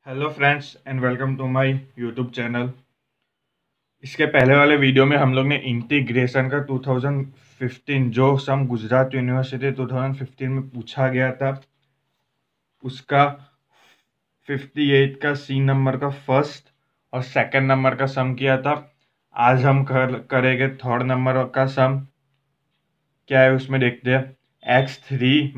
Hello friends and welcome to my YouTube channel. इसके पहले वाले वीडियो में हम लोग ने इंटीग्रेशन का 2015 जो सम गुजरात यूनिवर्सिटी 2015 में पूछा गया था उसका 58 का सी नंबर का फर्स्ट और सेकंड नंबर का सम किया था। आज हम करेंगे थर्ड नंबर का सम। क्या है उसमें देखते हैं। x3 -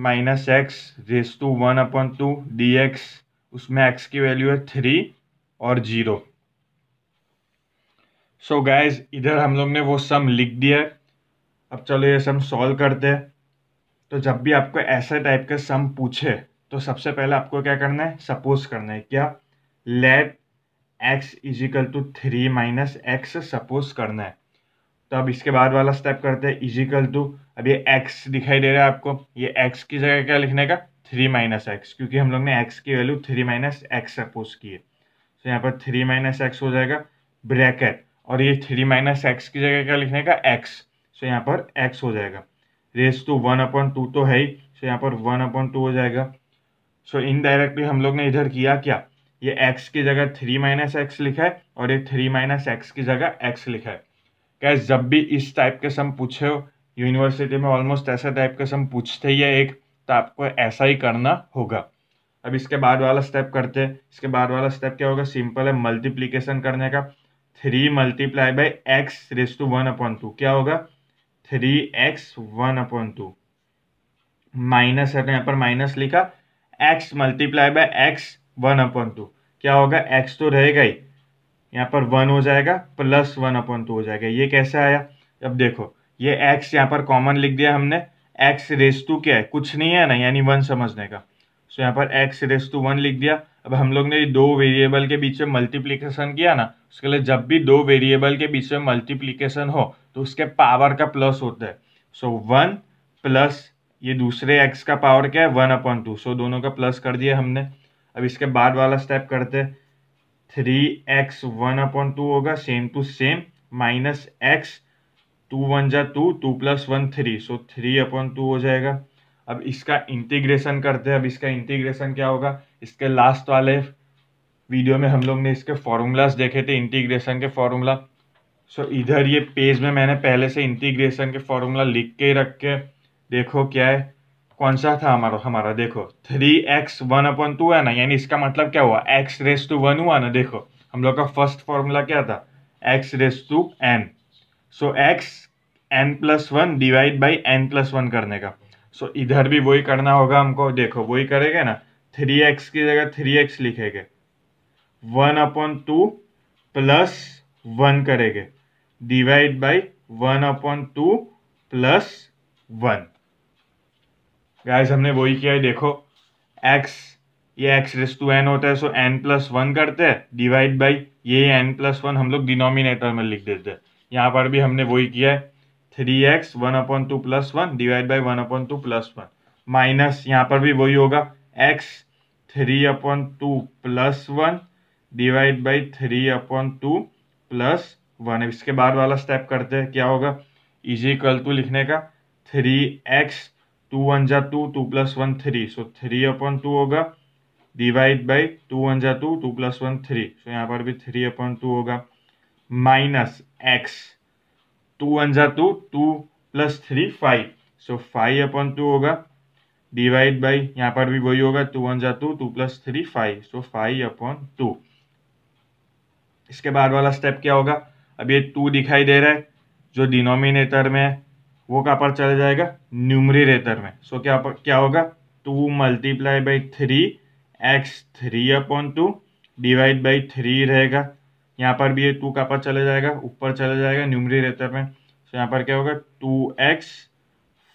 x⁻² उसमें x की वैल्यू है 3 और 0। सो गाइज इधर हम लोग ने वो सम लिख दिया है। अब चलो ये सम सॉल्व करते हैं। तो जब भी आपको ऐसे टाइप के सम पूछे तो सबसे पहले आपको क्या करना है, सपोज करना है। क्या? लेट x = 3 - x सपोज करना है। तो अब इसके बाद वाला स्टेप करते हैं इजिकल टू। अब ये x दिखाई दे रहा है आपको, ये x की जगह क्या लिखने का, 3 - x, क्योंकि हम लोग ने x की वैल्यू 3 - x सपोज की है। तो यहाँ पर 3 - x हो जाएगा ब्रैकेट, और ये 3 - x की जगह क्या लिखने का, x। सो यहाँ पर x हो जाएगा। रेस टू 1/2 तो है ही, सो यहाँ पर 1/2 हो जाएगा। सो इनडायरेक्टली हम लोग ने इधर किया क्या, ये x की जगह 3 - x लिखा है और ये 3 - x की जगह x लिखा है। गैस जब भी इस टाइप के सम पूछे हो यूनिवर्सिटी में, ऑलमोस्ट ऐसा टाइप के सम पूछते ही है एक, तो आपको ऐसा ही करना होगा। अब इसके बाद वाला स्टेप करते हैं। इसके बाद वाला स्टेप क्या होगा, सिंपल है, मल्टीप्लीकेशन करने का। 3 × x⁻², क्या होगा, 3x1/2 माइनस है तो यहाँ पर माइनस लिखा, x×x1/2 क्या होगा, x तो रहेगा ही, यहाँ पर 1 हो जाएगा प्लस 1/2 हो जाएगा। ये कैसे आया, अब देखो ये x यहाँ पर कॉमन लिख दिया हमने। x⁻² क्या है, कुछ नहीं है ना, यानी 1 समझने का। सो यहाँ पर x⁻1 लिख दिया। अब हम लोग ने दो वेरिएबल के बीच में मल्टीप्लीकेशन किया ना, उसके लिए जब भी दो वेरिएबल के बीच में मल्टीप्लीकेशन हो तो उसके पावर का प्लस होता है। सो 1 प्लस ये दूसरे x का पावर क्या है, 1/2। सो दोनों का प्लस कर दिया हमने। अब इसके बाद वाला स्टेप करते हैं। 3x1/2 होगा, same to same, minus x, 2 × 1 = 2, 2 + 1 3, सो 3/2 हो जाएगा। अब इसका इंटीग्रेशन करते हैं। अब इसका इंटीग्रेशन क्या होगा, इसके लास्ट वाले वीडियो में हम लोग ने इसके फॉर्मूलाज देखे थे, इंटीग्रेशन के फॉर्मूला। सो इधर ये पेज में मैंने पहले से इंटीग्रेशन के फॉर्मूला लिख के रख के, देखो क्या है, कौन सा था हमारा हमारा देखो 3x1/2 है ना, यानी इसका मतलब क्या हुआ, x⁻1 हुआ ना। देखो हम लोग का फर्स्ट फॉर्मूला क्या था, x⁻n। सो x n+1 / n+1 करने का। सो इधर भी वही करना होगा हमको। देखो वही करेंगे ना, 3x की जगह 3x लिखेंगे, 1/2 प्लस 1 करेंगे, डिवाइड बाई 1/2 प्लस 1। गाइस हमने वही किया है। देखो x, ये x⁻n होता है, सो n+1 करते हैं, डिवाइड बाई ये n+1 हम लोग डिनोमिनेटर में लिख देते हैं। यहाँ पर भी हमने वही किया है, 3x 1/2 + 1 डिवाइड बाई 1/2 + 1, माइनस यहाँ पर भी वही होगा, x 3/2 + 1 डिवाइड बाई 3/2 + 1। इसके बाद वाला स्टेप करते हैं, क्या होगा, = लिखने का, 3x 2 × 1 = 2, 2 + 1 3, सो 3/2 होगा, डिवाइड बाई 2 × 1 = 2, 2 + 1 3, सो यहाँ पर भी 3/2 होगा, माइनस x 2 × 1 = 2, 2 + 3 5, सो 5/2 होगा, डिवाइड बाई यहाँ पर भी वही होगा, 2 × 1 = 2, 2 + 3 5, सो 5/2। इसके बाद वाला स्टेप क्या होगा, अब ये 2 दिखाई दे रहा है जो डिनोमिनेटर में है, वो कहाँ पर चला जाएगा, न्यूमरेटर में। सो क्या होगा, 2 × 3x 3/2 डिवाइड बाई 3 रहेगा। यहाँ पर भी ये 2 कहाँ पर चले जाएगा, ऊपर चले जाएगा न्यूमरेटर में। सो यहाँ पर क्या होगा, 2x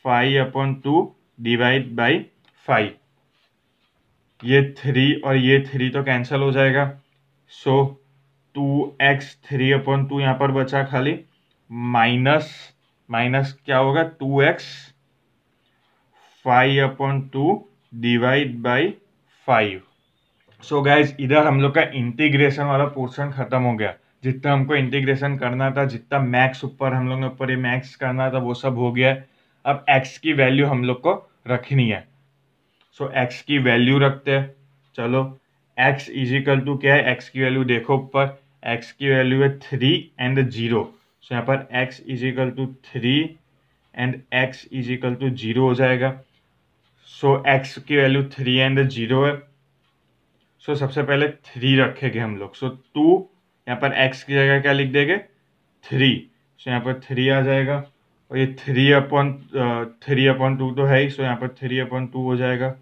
5/2 डिवाइड बाई 5। ये 3 और ये 3 तो कैंसिल हो जाएगा। सो 2x 3/2 यहाँ पर बचा खाली, माइनस माइनस क्या होगा, 2x 5/2 divide by 5। So guys इधर हम लोग का इंटीग्रेशन वाला पोर्शन खत्म हो गया। जितना हमको इंटीग्रेशन करना था, जितना मैक्स ऊपर हम लोग ने ऊपर ये मैक्स करना था, वो सब हो गया है। अब x की वैल्यू हम लोग को रखनी है। सो x की वैल्यू रखते हैं। चलो x इजिकल टू क्या है, x की वैल्यू देखो ऊपर, x की वैल्यू है 3 एंड 0। सो यहाँ पर x equal to 3 and x equal to 0 हो जाएगा। सो x की वैल्यू 3 एंड 0 है। सो सबसे पहले 3 रखेंगे हम लोग। सो 2 यहाँ पर x की जगह क्या लिख देंगे, 3। सो यहाँ पर 3 आ जाएगा, और ये 3/2 तो है ही। सो यहाँ पर 3/2 हो जाएगा,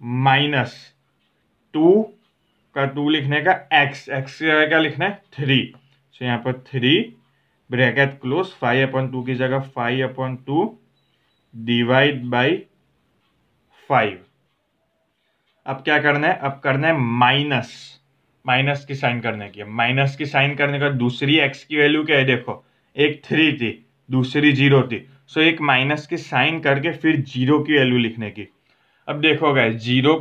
माइनस 2 का 2 लिखने का x की जगह क्या लिखना है, 3। सो यहाँ पर 3 ब्रैकेट क्लोज, 5/2 की जगह 5/2 डिवाइड बाई 5। अब क्या करना है, अब करना है माइनस की साइन करने की। माइनस की साइन करने का दूसरी x की वैल्यू क्या है, देखो, एक 3 थी, दूसरी 0 थी। सो एक माइनस की साइन करके फिर 0 की वैल्यू लिखने की। अब देखो गाइस, 0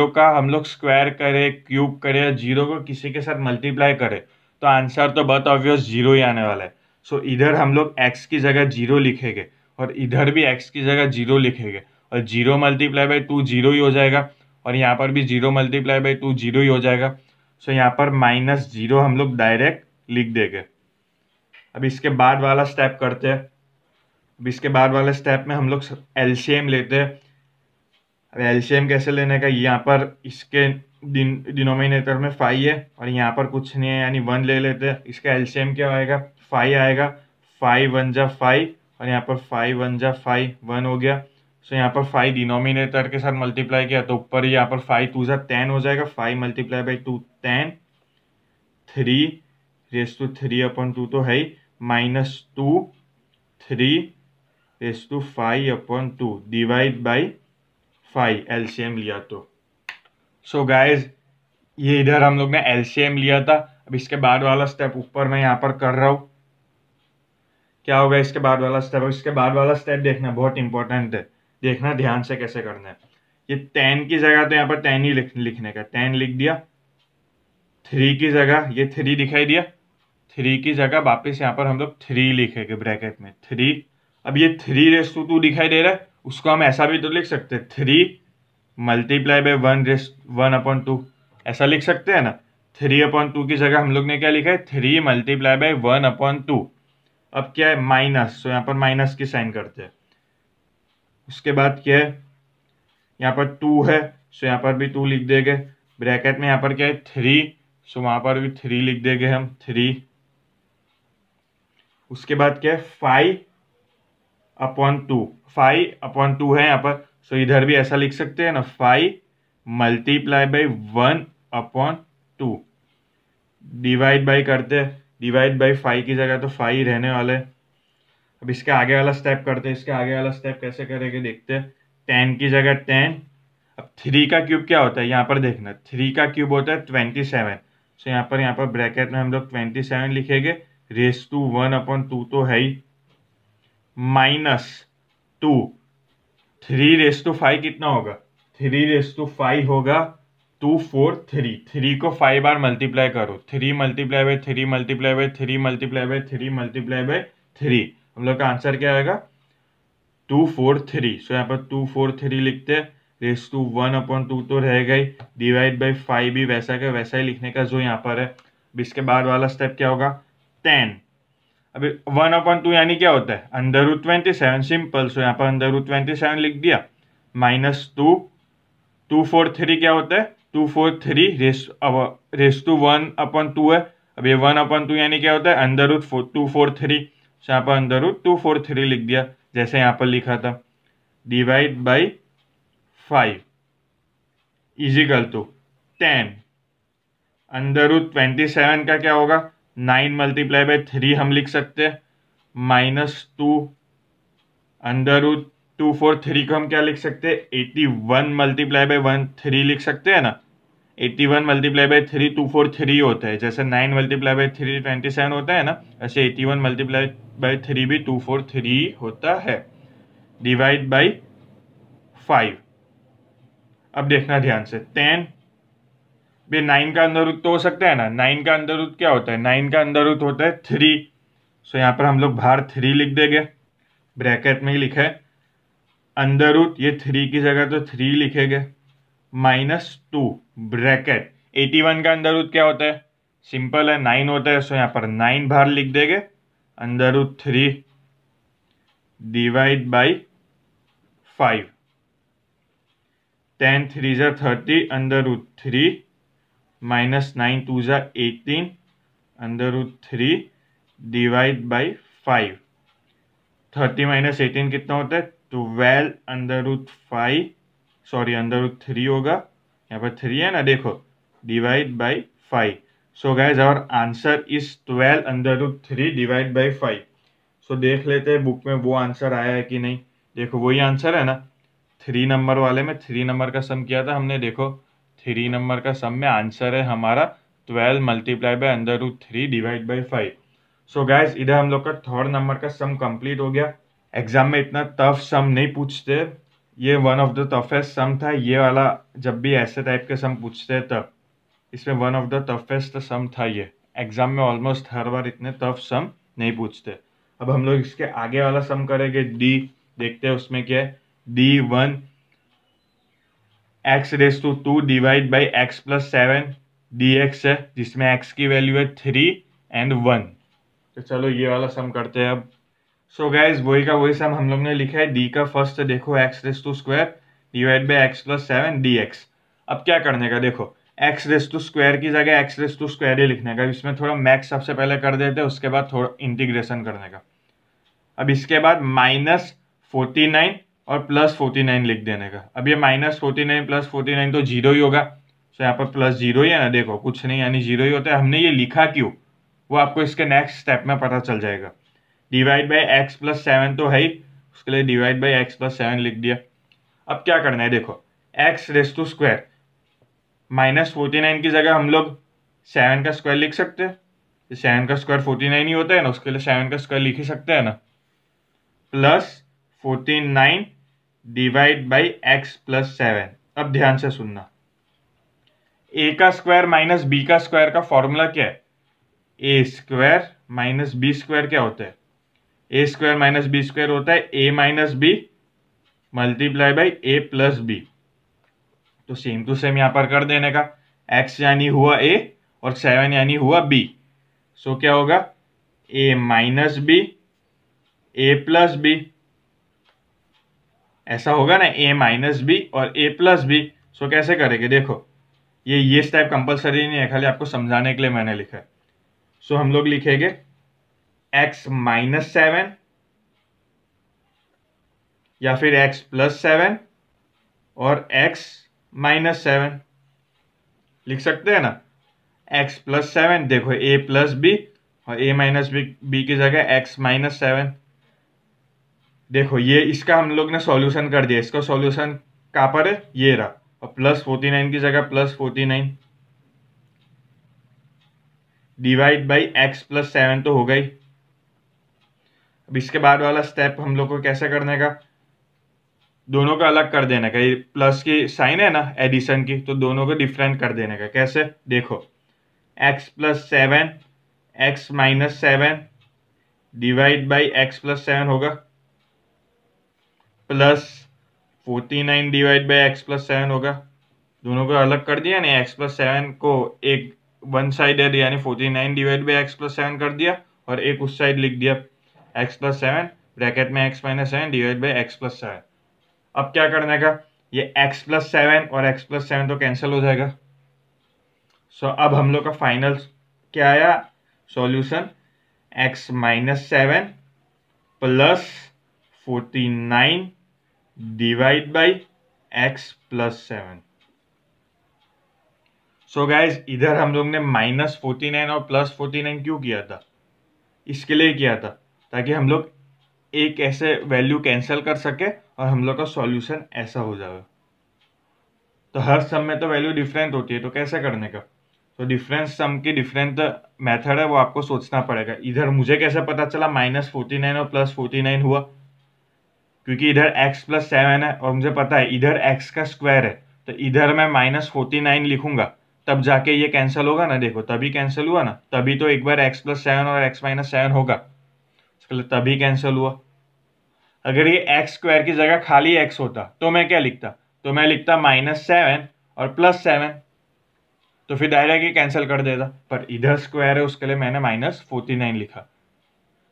का हम लोग स्क्वायर करें, क्यूब करें, या 0 को किसी के साथ मल्टीप्लाई करें, तो आंसर तो बहुत ऑब्वियस 0 ही आने वाला है। सो इधर हम लोग x की जगह 0 लिखेंगे, और इधर भी x की जगह 0 लिखेंगे, और 0 मल्टीप्लाई बाई 2 0 ही हो जाएगा, और यहाँ पर भी 0 मल्टीप्लाई बाई 2 0 ही हो जाएगा। सो यहाँ पर -0 हम लोग डायरेक्ट लिख देंगे। अब इसके बाद वाला स्टेप करते हैं। अब इसके बाद वाले स्टेप में हम लोग एलसीएम लेते हैं। अब एलसीएम कैसे लेने का, यहाँ पर इसके डिनोमिनेटर में 5 है, और यहाँ पर कुछ नहीं है यानी 1 ले लेते हैं। इसका एलसीएम क्या आएगा, 5 आएगा। 5 1 जा 5, और यहाँ पर 5 1 जा 5, 1 हो गया। सो यहाँ पर 5 डिनोमिनेटर के साथ मल्टीप्लाई किया तो ऊपर यहाँ पर 5 2 जा 10 हो जाएगा। 5 मल्टीप्लाई बाई 2 10, 3/3/2 तो है ही, -2 3/5/2 डिवाइड बाई 5 एलसीएम लिया तो। सो गाइज, ये इधर हम लोग ने एलसीएम लिया था। अब इसके बाद वाला स्टेप ऊपर मैं यहाँ पर कर रहा हूँ। क्या होगा इसके बाद वाला स्टेप, इसके बाद वाला स्टेप देखना बहुत इंपॉर्टेंट है, देखना ध्यान से कैसे करना है। ये 10 की जगह तो यहाँ पर 10 ही लिखने का, 10 लिख दिया। 3 की जगह ये 3 दिखाई दिया, 3 की जगह वापस यहाँ पर हम लोग 3 लिखेंगे ब्रैकेट में 3। अब ये 3/2 दिखाई दे रहा है, उसको हम ऐसा भी तो लिख सकते हैं, 3 मल्टीप्लाई बाई 1/2, ऐसा लिख सकते हैं ना। 3/2 की जगह हम लोग ने क्या लिखा है, 3 मल्टीप्लाई बाई 1/2। अब क्या है, माइनस, तो यहाँ पर माइनस की साइन करते हैं। उसके बाद क्या है, यहाँ पर 2 है, सो यहाँ पर भी 2 लिख देंगे। ब्रैकेट में यहाँ पर क्या है, 3, सो वहाँ पर भी 3 लिख देंगे हम, 3। उसके बाद क्या है, 5/2 है यहाँ पर, सो इधर भी ऐसा लिख सकते हैं ना, 5 मल्टीप्लाई बाई 1/2 डिवाइड बाई करते हैं। डिवाइड बाई 5 की जगह तो 5 ही रहने वाला है। अब इसके आगे वाला स्टेप करते हैं। इसके आगे वाला स्टेप कैसे करेंगे देखते हैं। 10 की जगह 10। अब 3 का क्यूब क्या होता है, यहाँ पर देखना, 3 का क्यूब होता है 27। सो यहाँ पर ब्रैकेट में हम लोग 27 लिखेंगे, (1/2 तो है ही, -2 3/5 कितना होगा, 3/5 होगा 2 4 3। 3 को 5 बार मल्टीप्लाई करो, 3 multiply by 3 multiply by 3 multiply by 3 multiply by 3, हम लोग का आंसर क्या आएगा, 2 4 3। सो यहाँ पर 2 4 3 लिखते हैं। (1/2 तो रह गई, डिवाइड बाई 5 भी वैसा का वैसा ही लिखने का जो यहाँ पर है। अब इसके बाद वाला स्टेप क्या होगा, 10। अभी 1/2 यानी क्या होता है, √27, सिंपल। सो यहाँ पर √27 लिख दिया, -2 2 4 3 क्या होता है, 2 4 3 (1/2 है। अब ये 1/2 यानी क्या होता है, √2 4 3। सो यहाँ पर √2 4 3 लिख दिया, जैसे यहाँ पर लिखा था। Divide by 5 is equal to 10। √27 का क्या होगा, 9 मल्टीप्लाई बाई 3 हम लिख सकते हैं, -2 √2 4 3 को हम क्या लिख सकते हैं, 81 मल्टीप्लाई बाई 3 लिख सकते हैं ना। 81 मल्टीप्लाई बाई 3 2 4 3 होता है, जैसे 9 मल्टीप्लाई बाई 3 27 होता है ना, ऐसे 81 मल्टीप्लाई बाई 3 भी 2 4 3 होता है। Divide by 5। अब देखना ध्यान से, 10 भी 9 का अंदर रूट तो हो सकता है ना। 9 का अंदर रूट क्या होता है, 9 का अंदर रूट होता है 3। सो यहाँ पर हम लोग बाहर 3 लिख देंगे, ब्रैकेट में ही लिखा है अंदर रूट, ये 3 की जगह तो 3 लिखेंगे, -2 ब्रैकेट 81 का अंडर रूट क्या होता है, सिंपल है 9 होता है। सो यहाँ पर 9 बाहर लिख देंगे, अंडर रूट 3 डिवाइड बाई 5, 10 3 जा 30 अंडर रूट 3 -9 2 जा 18 अंडर रूट 3 डिवाइड बाई 5। 30 - 18 कितना होता है 12 under root 5, sorry under root 3 होगा, यहाँ पर 3 है ना देखो, divide by 5। So guys our answer is 12 under root 3 divide by 5। So देख लेते हैं बुक में वो आंसर आया है कि नहीं। देखो वही आंसर है ना, 3 नंबर वाले में 3 नंबर का सम किया था हमने, देखो 3 नंबर का सम में आंसर है हमारा 12 multiply by under root 3 divide by 5। So guys इधर हम लोग का थर्ड नंबर का सम कंप्लीट हो गया। एग्जाम में इतना टफ सम नहीं पूछते, ये वन ऑफ द टफेस्ट सम था ये वाला। जब भी ऐसे टाइप के सम पूछते हैं तब इसमें वन ऑफ द टफेस्ट सम था ये। एग्जाम में ऑलमोस्ट हर बार इतने टफ सम नहीं पूछते। अब हम लोग इसके आगे वाला सम करेंगे डी, देखते हैं उसमें क्या है। D1 x⁻² divide by x+7 dx है, जिसमें x की वैल्यू है 3 एंड 1। तो चलो ये वाला सम करते हैं अब। सो गाइज वही का वही सम हम लोग ने लिखा है। डी का फर्स्ट देखो x⁻² divide by x+7 dx। अब क्या करने का, देखो x⁻² की जगह x⁻² ही लिखने का। इसमें थोड़ा मैक्स सबसे पहले कर देते हैं, उसके बाद थोड़ा इंटीग्रेशन करने का। अब इसके बाद -49 और +49 लिख देने का। अब ये -49 +49 तो जीरो ही होगा, तो यहाँ पर प्लस जीरो ही है ना, देखो कुछ नहीं यानी जीरो ही होता है। हमने ये लिखा क्यों वो आपको इसके नेक्स्ट स्टेप में पता चल जाएगा। डिवाइड बाई x+7 तो है ही, उसके लिए डिवाइड बाई x+7 लिख दिया। अब क्या करना है, देखो x⁻² -49 की जगह हम लोग 7 का स्क्वायर लिख सकते हैं। 7 का स्क्वायर 49 ही होता है ना, उसके लिए 7 का स्क्वायर लिख ही सकते हैं ना। +49 डिवाइड बाई x+7। अब ध्यान से सुनना, a का स्क्वायर माइनस b का स्क्वायर का फॉर्मूला क्या है, a² माइनस b² क्या होता है, a² माइनस b² होता है a minus B multiply by a plus B. तो सेम टू सेम यहां पर कर देने का, x यानी हुआ a और 7 यानी हुआ b। सो क्या होगा a minus B a plus B, ऐसा होगा ना, a माइनस बी और a प्लस बी। सो कैसे करेंगे, देखो ये स्टेप कंपलसरी नहीं है, खाली आपको समझाने के लिए मैंने लिखा है। सो हम लोग लिखेंगे x-7 या फिर x+7 और x-7 लिख सकते हैं ना। x+7 देखो a प्लस बी और a माइनस बी की जगह x-7। देखो ये इसका हम लोग ने सॉल्यूशन कर दिया, इसका सॉल्यूशन कहाँ पर है, ये रहा। और +49 की जगह +49 डिवाइड बाई x+7 तो हो गई। अब इसके बाद वाला स्टेप हम लोग को कैसे करने का, दोनों का अलग कर देने का। ये प्लस की साइन है ना एडिशन की, तो दोनों को डिफरेंट कर देने का। कैसे, देखो x+7 x-7 divide by x+7 होगा, +49 डिवाइड बाई x+7 होगा। दोनों को अलग कर दिया ना, x+7 को एक वन साइड यानी 49 डिवाइड बाई x+7 कर दिया और एक उस साइड लिख दिया x+7 ब्रैकेट में x-7 डिवाइड बाई x+7। अब क्या करने का, ये x+7 और x+7 तो कैंसिल हो जाएगा। सो अब हम लोग का फाइनल क्या आया solution, x-7 +49 divide by x+7। So guys इधर हम लोग ने -49 और +49 क्यों किया था, इसके लिए किया था ताकि हम लोग एक ऐसे वैल्यू कैंसिल कर सके और हम लोग का सॉल्यूशन ऐसा हो जाए। तो हर सम में तो वैल्यू डिफरेंट होती है, तो कैसे करने का, तो डिफरेंट सम की डिफरेंट मेथड है, वो आपको सोचना पड़ेगा। इधर मुझे कैसे पता चला -49 और +49 हुआ, क्योंकि इधर x+7 है और मुझे पता है इधर x का स्क्वायर है, तो इधर मैं -49 लिखूंगा तब जाके ये कैंसिल होगा ना। देखो तभी कैंसिल हुआ ना, तभी तो एक बार x+7 और x-7 होगा, इसके लिए तभी कैंसिल हुआ। अगर ये x² की जगह खाली x होता तो मैं क्या लिखता, तो मैं लिखता -7 और +7, तो फिर डायरेक्ट ही कैंसिल कर देता, पर इधर स्क्वायर है उसके लिए मैंने -49 लिखा।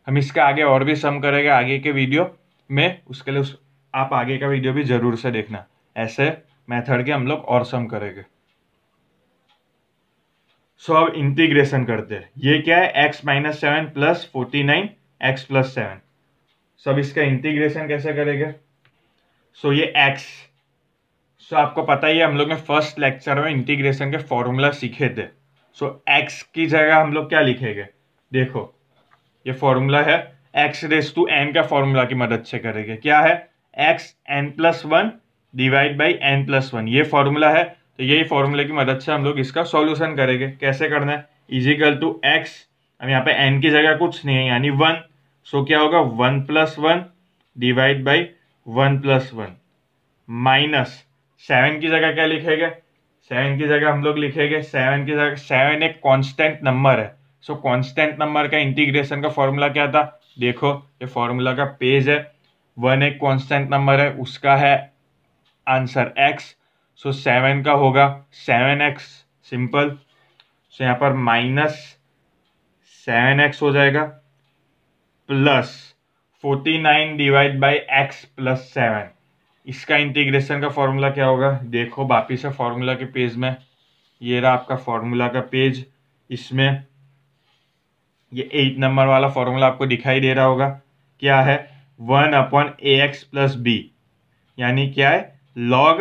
हम इसके आगे और भी सम करेंगे आगे के वीडियो में, उसके लिए आप आगे का वीडियो भी जरूर से देखना। ऐसे मेथड के हम लोग और सम करेंगे। सो अब इंटीग्रेशन करते हैं। ये क्या है, x - 7 + 49 x + 7। सब इसका इंटीग्रेशन कैसे करेंगे। सो ये x, सो आपको पता ही है हम लोग ने फर्स्ट लेक्चर में इंटीग्रेशन के फॉर्मूला सीखे थे। सो x की जगह हम लोग क्या लिखेंगे, देखो ये फॉर्मूला है, x⁻n का फॉर्मूला की मदद से करेंगे। क्या है, xn+1 डिवाइड बाई n+1, ये फॉर्मूला है। तो यही फॉर्मूले की मदद से हम लोग इसका सॉल्यूशन करेंगे। कैसे करना है, इजिकल टू x, अब यहाँ पे n की जगह कुछ नहीं है यानी 1, सो क्या होगा 1+1 डिवाइड बाई 1+1 माइनस 7 की जगह क्या लिखेंगे, 7 की जगह हम लोग लिखेंगे 7 की जगह 7 एक कांस्टेंट नंबर है। सो कांस्टेंट नंबर का इंटीग्रेशन का फॉर्मूला क्या था, देखो ये फॉर्मूला का पेज है। 1 एक कांस्टेंट नंबर है, उसका है आंसर x, सो 7 का होगा 7x, सिंपल। सो यहाँ पर -7x हो जाएगा प्लस 49 डिवाइड बाई x + 7। इसका इंटीग्रेशन का फॉर्मूला क्या होगा, देखो वापिस से फॉर्मूला के पेज में, ये रहा आपका फॉर्मूला का पेज। इसमें ये 8 नंबर वाला फॉर्मूला आपको दिखाई दे रहा होगा। क्या है, 1/ax + b, यानी क्या है log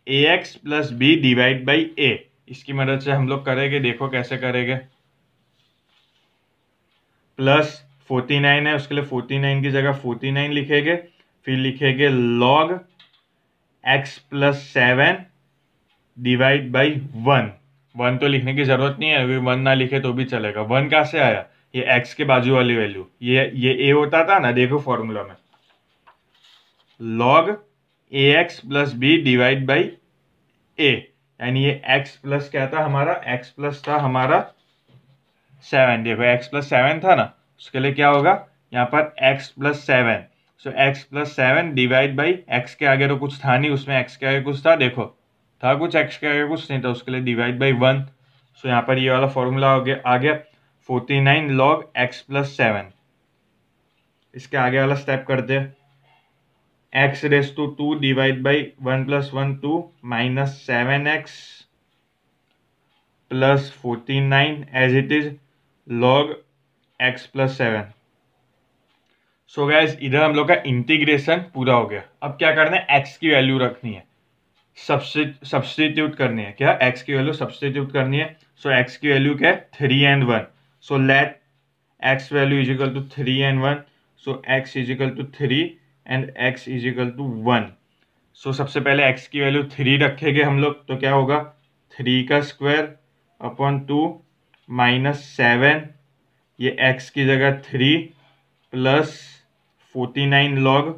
ax + b divide by a। इसकी मदद से हम लोग करेंगे, देखो कैसे करेंगे। प्लस 49 है, उसके लिए 49 की जगह 49 लिखेंगे, फिर लिखेंगे log x + 7 डिवाइड बाई 1 तो लिखने की जरूरत नहीं है, अभी 1 ना लिखे तो भी चलेगा। 1 कहाँ से आया, ये x के बाजू वाली वैल्यू, ये a होता था ना, देखो फॉर्मूला में log ax + b divide by a, यानी ये x प्लस क्या था हमारा, x प्लस था हमारा 7, देखो x + 7 था ना, उसके लिए क्या होगा यहाँ पर x + 7, so x + 7 divide by x के आगे तो कुछ था नहीं, उसमें x के आगे कुछ था, देखो था कुछ, x के आगे कुछ नहीं था, उसके लिए डिवाइड बाई 1। सो यहाँ पर ये वाला फॉर्मूला आ गया 49 log x + 7। इसके आगे वाला स्टेप करते हैं, x⁻² divide by 1 + 1 2 -7x plus 49 as it is log x + 7। So guys इधर हम लोग का इंटीग्रेशन पूरा हो गया। अब क्या करना है, x की वैल्यू रखनी है, सब्सटीट्यूट करनी है। क्या, x की वैल्यू सब्सटीट्यूट करनी है। सो x की वैल्यू क्या है, 3 and 1। सो लेट x वैल्यू equal to 3 and 1। So x equal to 3 and x equal to 1। So सबसे पहले x की वैल्यू 3 रखेंगे हम लोग, तो क्या होगा 3 का स्क्वायर अपॉन 2 -7, ये x की जगह 3 प्लस 49 log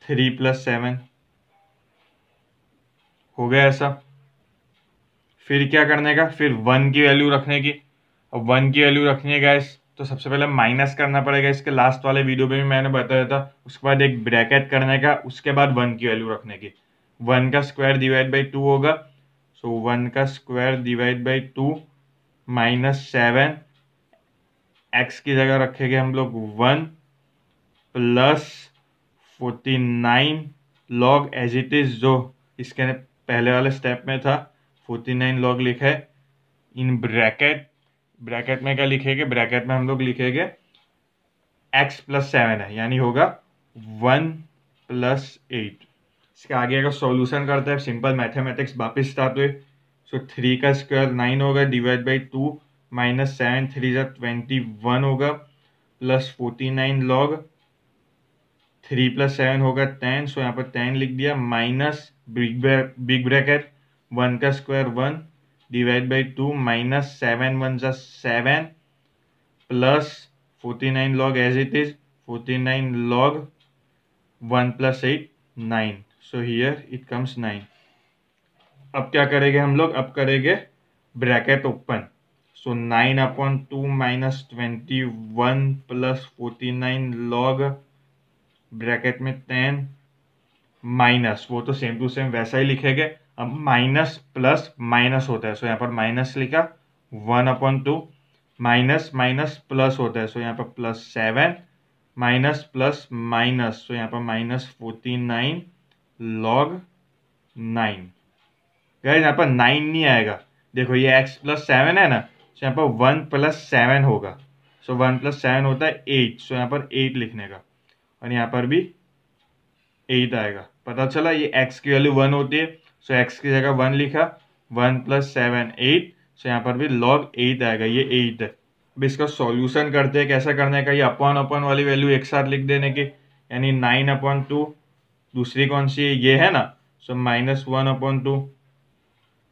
3 + 7 हो गया ऐसा। फिर क्या करने का, फिर 1 की वैल्यू रखने की। अब 1 की वैल्यू रखनी है गैस, तो सबसे पहले माइनस करना पड़ेगा, इसके लास्ट वाले वीडियो में भी मैंने बताया था। उसके बाद एक ब्रैकेट करने का, उसके बाद 1 की वैल्यू रखने की। 1 का स्क्वायर डिवाइड बाई 2 होगा, सो 1 का स्क्वायर डिवाइड बाई 2 -7, x की जगह रखेंगे हम लोग 1 plus 49 log as it is, जो इसके पहले वाले स्टेप में था 49 log लिखा है इन ब्रैकेट। ब्रैकेट में क्या लिखेंगे, ब्रैकेट में हम लोग लिखेंगे x + 7 है, यानी होगा 1 + 8। इसके आगे का सॉल्यूशन करते हैं, सिंपल मैथमेटिक्स वापस स्टार्ट हुए। सो 3 का स्क्वायर 9 होगा डिवाइड बाई 2 -7 3 = 21 होगा प्लस 49 log 3 + 7 होगा 10। सो यहाँ पर 10 लिख दिया, माइनस बिग ब्रैकेट 1 का square 1 divide by 2 -7 1 = 7 plus 49 log as it is 49 log 1 + 8 9। So here it comes 9। अब क्या करेंगे हम लोग, अब करेंगे bracket open. So 9/2 -21 plus 49 log bracket में 10 माइनस, वो तो सेम टू सेम वैसा ही लिखेंगे। अब माइनस प्लस माइनस होता है, सो यहाँ पर माइनस लिखा 1/2, माइनस माइनस प्लस होता है, सो यहाँ पर +7, माइनस प्लस माइनस, सो यहाँ पर -49 log 9। गाइस यहाँ पर 9 नहीं आएगा, देखो ये x+7 है ना, सो यहाँ पर 1+7 होगा, सो 1+7 होता है 8, सो यहाँ पर 8 लिखने का, और यहाँ पर भी 8 आएगा। पता चला ये x की वैल्यू 1 होती है, सो x की जगह 1 लिखा, 1+7 8, सो यहाँ पर भी log 8 आएगा, ये 8 है। अब इसका सॉल्यूशन करते हैं, कैसा करने का, ये अपॉन अपॉन वाली वैल्यू एक साथ लिख देने की, यानी 9/2, दूसरी कौन सी है, ये है ना, सो -1/2,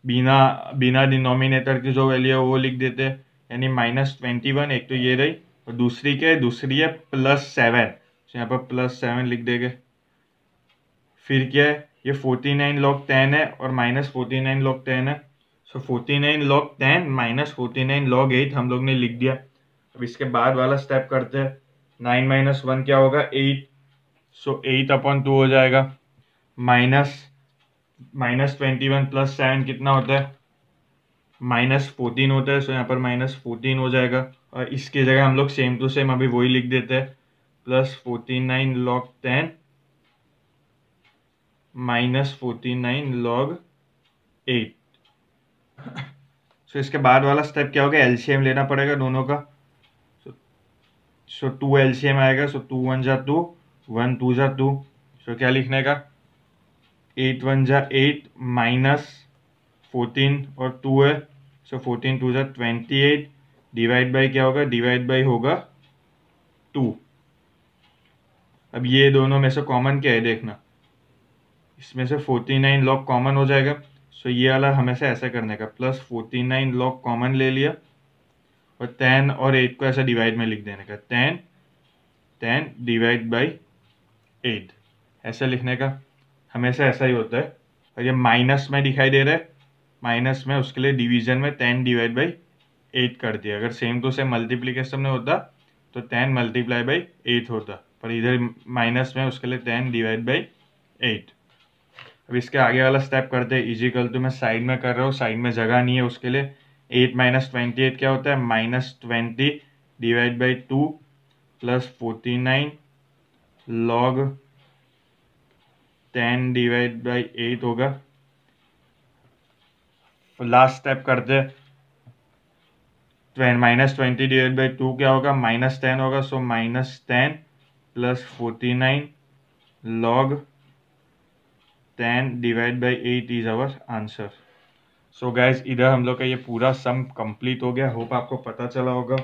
बिना बिना डिनोमिनेटर की जो वैल्यू है वो लिख देते हैं, यानी -21, एक तो ये रही, और दूसरी क्या है, दूसरी है +7, तो यहाँ पर +7 लिख देंगे। फिर क्या है, ये 49 log 10 है और -49 log 10 है, सो 49 log 10 -49 log 8 हम लोग ने लिख दिया। अब इसके बाद वाला स्टेप करते हैं, 9 - 1 क्या होगा, 8, सो 8/2 हो जाएगा, -21 + 7 कितना होता है, -14 होता है, सो यहाँ पर -14 हो जाएगा, और इसकी जगह हम लोग सेम टू सेम अभी वही लिख देते हैं, +49 log 10 -49 log 8। सो इसके बाद वाला स्टेप क्या होगा, एलसीएम लेना पड़ेगा दोनों का, सो 2 एलसीएम आएगा, सो 2 1 जा 2, 1 2 जा 2, सो क्या लिखने का, 8 1 जा 8 -14 और 2 है, सो 14 2 जा 28, डिवाइड बाई क्या होगा, डिवाइड बाई होगा 2। अब ये दोनों में से कॉमन क्या है देखना, इसमें से 49 log कॉमन हो जाएगा, सो ये वाला हमेशा ऐसा करने का, +49 log कॉमन ले लिया, और 10 और 8 को ऐसा डिवाइड में लिख देने का, 10 डिवाइड बाई 8, ऐसा लिखने का, हमेशा ऐसा ही होता है। और ये माइनस में दिखाई दे रहा है, माइनस में, उसके लिए डिवीजन में 10 डिवाइड बाई 8 कर दिया। अगर सेम टू सेम मल्टीप्लीकेशन में होता तो 10 × 8 होता, पर इधर माइनस में, उसके लिए 10 डिवाइड बाई 8। अब इसके आगे वाला स्टेप करते हैं, इजिकल टू मैं साइड में कर रहा हूँ, साइड में जगह नहीं है उसके लिए, 8 - 28 क्या होता है, -20 divide by 2 +49 log 10 divide by 8 होगा। लास्ट स्टेप करते हैं, -20 डिवाइड बाई 2 क्या होगा, -10 होगा, so -10 +49 log 10 divide by 8 is our answer. So guys इधर हम लोग का ये पूरा सम कंप्लीट हो गया, होप आपको पता चला होगा।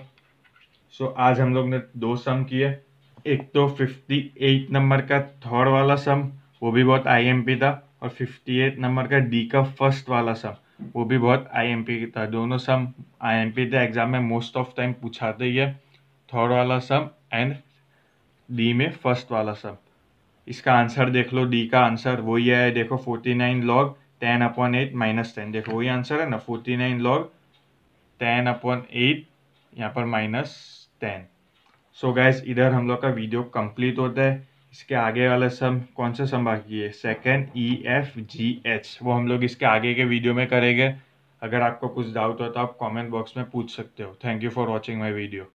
सो आज हम लोग ने 2 सम किए, एक तो 58 नंबर का थर्ड वाला सम, वो भी बहुत आईएमपी था, और 58 नंबर का डी का फर्स्ट वाला सम, वो भी बहुत आईएमपी था। दोनों सम आईएमपी थे, एग्जाम में मोस्ट ऑफ टाइम पूछाते ही है, थर्ड वाला सम एंड डी में फर्स्ट वाला सम। इसका आंसर देख लो, डी का आंसर वही है, देखो 49 log 10/8 -10, देखो वही आंसर है ना, 49 log 10/8, यहाँ पर -10। सो गाइस इधर हम लोग का वीडियो कंप्लीट होता है। इसके आगे वाला सम, कौन सा सम बाकी है, सेकंड EFGH, वो हम लोग इसके आगे के वीडियो में करेंगे। अगर आपको कुछ डाउट हो तो आप कमेंट बॉक्स में पूछ सकते हो। Thank you for watching my video.